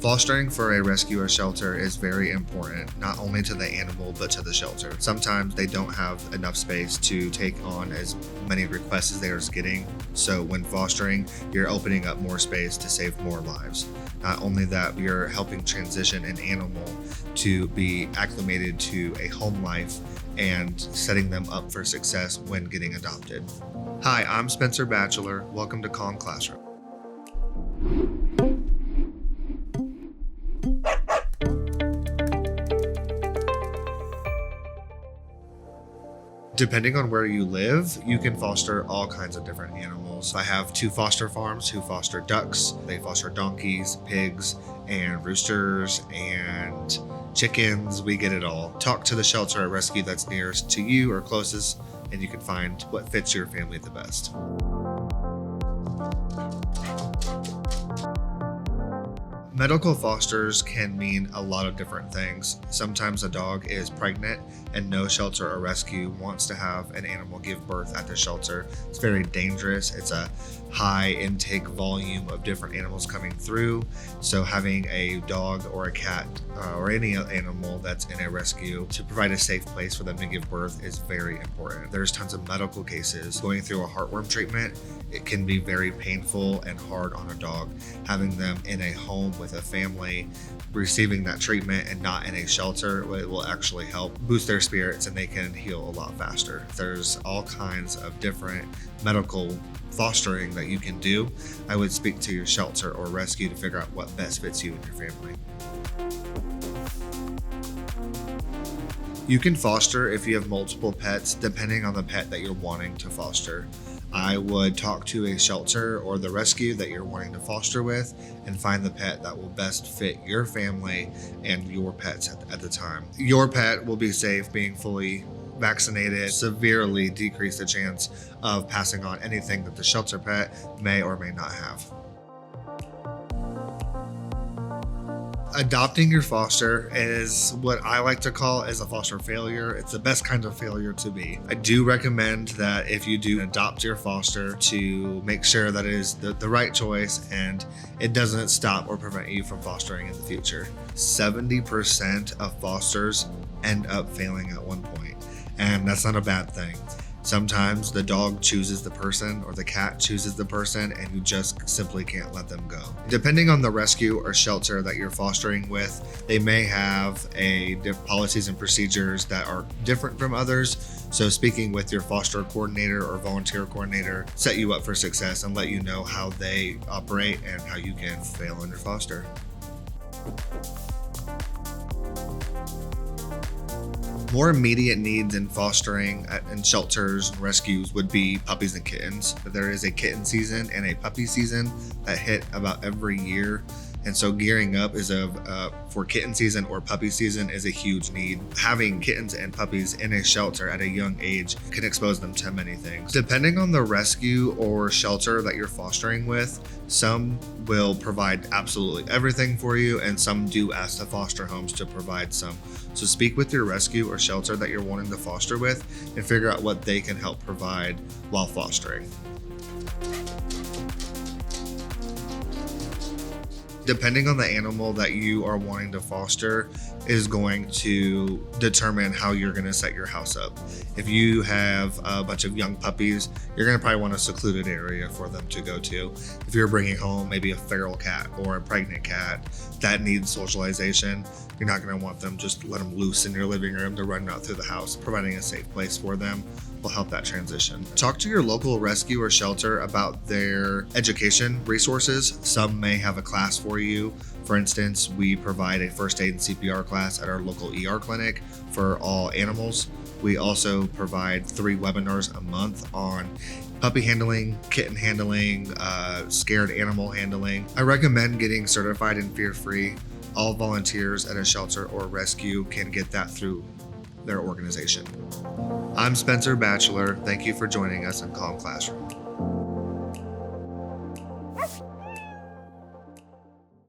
Fostering for a rescue or shelter is very important, not only to the animal, but to the shelter. Sometimes they don't have enough space to take on as many requests as they are getting. So when fostering, you're opening up more space to save more lives. Not only that, you're helping transition an animal to be acclimated to a home life and setting them up for success when getting adopted. Hi, I'm Spencer Batcheller. Welcome to Calm Classroom. Depending on where you live, you can foster all kinds of different animals. I have 2 foster farms who foster ducks. They foster donkeys, pigs, and roosters, and chickens. We get it all. Talk to the shelter or rescue that's nearest to you or closest, and you can find what fits your family the best. Medical fosters can mean a lot of different things. Sometimes a dog is pregnant and no shelter or rescue wants to have an animal give birth at the shelter. It's very dangerous. It's a high intake volume of different animals coming through. So having a dog or a cat or any animal that's in a rescue to provide a safe place for them to give birth is very important. There's tons of medical cases. Going through a heartworm treatment, it can be very painful and hard on a dog. Having them in a home with a family receiving that treatment and not in a shelter, it will actually help boost their spirits and they can heal a lot faster. There's all kinds of different medical fostering that you can do. I would speak to your shelter or rescue to figure out what best fits you and your family. You can foster if you have multiple pets, depending on the pet that you're wanting to foster. I would talk to a shelter or the rescue that you're wanting to foster with and find the pet that will best fit your family and your pets at the time. Your pet will be safe being fully vaccinated, severely decrease the chance of passing on anything that the shelter pet may or may not have. Adopting your foster is what I like to call as a foster failure. It's the best kind of failure to be. I do recommend that if you do adopt your foster to make sure that it is the right choice and it doesn't stop or prevent you from fostering in the future. 70% of fosters end up failing at one point, and that's not a bad thing. Sometimes the dog chooses the person or the cat chooses the person and you just simply can't let them go. Depending on the rescue or shelter that you're fostering with, they may have policies and procedures that are different from others. So speaking with your foster coordinator or volunteer coordinator set you up for success and let you know how they operate and how you can fail under foster. More immediate needs in fostering and shelters and rescues would be puppies and kittens. There is a kitten season and a puppy season that hit about every year. And so gearing up for kitten season or puppy season is a huge need. Having kittens and puppies in a shelter at a young age can expose them to many things. Depending on the rescue or shelter that you're fostering with, some will provide absolutely everything for you and some do ask the foster homes to provide some. So speak with your rescue or shelter that you're wanting to foster with and figure out what they can help provide while fostering. Depending on the animal that you are wanting to foster is going to determine how you're going to set your house up. If you have a bunch of young puppies, you're going to probably want a secluded area for them to go to. If you're bringing home maybe a feral cat or a pregnant cat that needs socialization, you're not going to want them just let them loose in your living room to run out through the house. Providing a safe place for them will help that transition. Talk to your local rescue or shelter about their education resources. Some may have a class for you. For instance, we provide a first aid and CPR class at our local ER clinic for all animals. We also provide 3 webinars a month on puppy handling, kitten handling, scared animal handling. I recommend getting certified and fear-free. All volunteers at a shelter or rescue can get that through their organization. I'm Spencer Batcheller. Thank you for joining us in Calm Classroom.